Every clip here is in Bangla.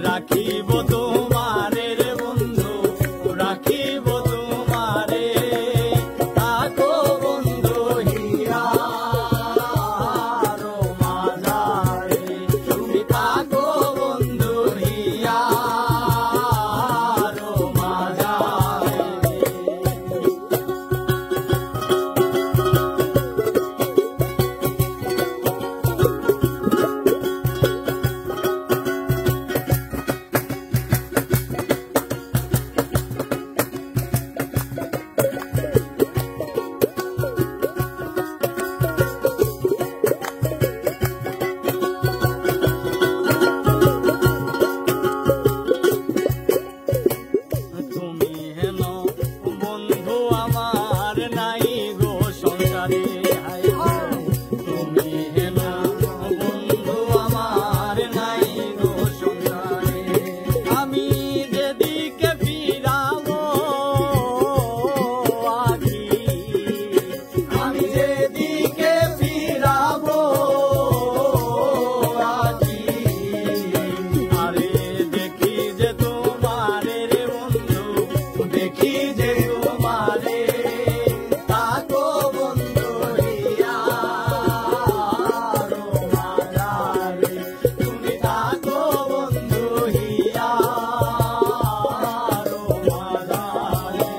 রাখিব তোমারে রে বন্ধু, রাখিব তোমারে, থাকো বন্ধু হিয়ার মাঝারে, তুমি থাকো বন্ধু হিয়ার মাঝারে। তুমি হেন বন্ধু আমার নাই গো সংসারে, তুমি হেন বন্ধু আমার নাই গো সংসারে। আমি যেদিকে ফিরাবো আখি, আমি যেদিকে ফিরাবো আখি, আরে দেখি যে তোমারে রে বন্ধু, দেখি যে তোমারে, থাকো বন্ধু হিয়ার মাঝারে, তুমি থাকো বন্ধু হিয়ার মাঝারে।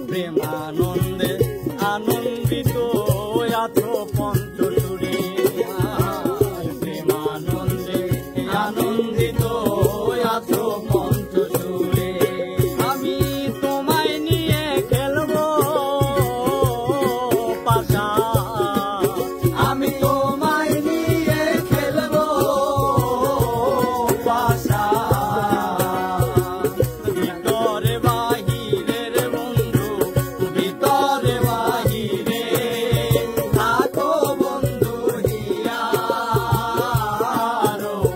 প্রেমানন্দে আনন্দিত আছো পঞ্চচূড়ে, প্রেমানন্দে আনন্দিত আছো পঞ্চচূড়ে। আমি তোমায় নিয়ে খেলবো পাশা, আমি তোমায় নিয়ে খেলবো পাশা, ভিতরে বাহিরে রে বন্ধু, ভিতরে বাহিরে, থাকো বন্ধু হিয়ার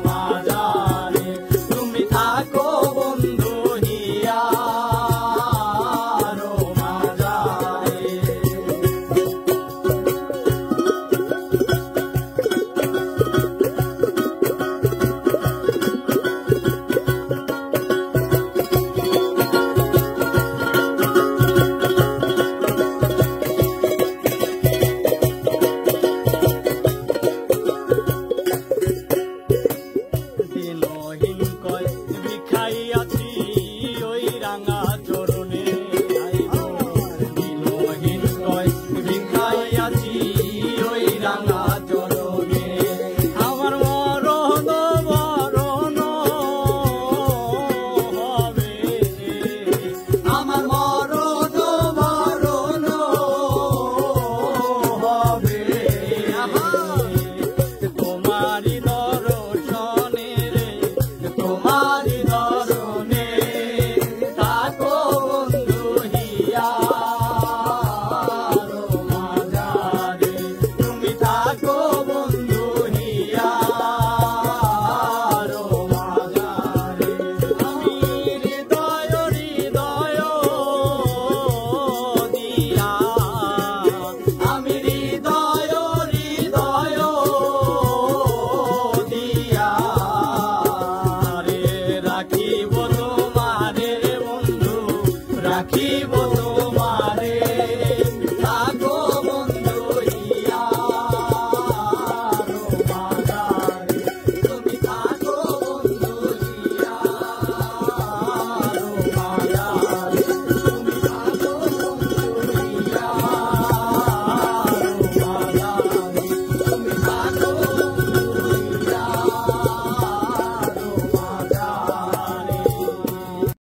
মাঝারে, তুমি থাকো বন্ধু হিয়ার মাঝারে। দিনহীন কয় বিখাইয়াছি ওই রাঙা চোর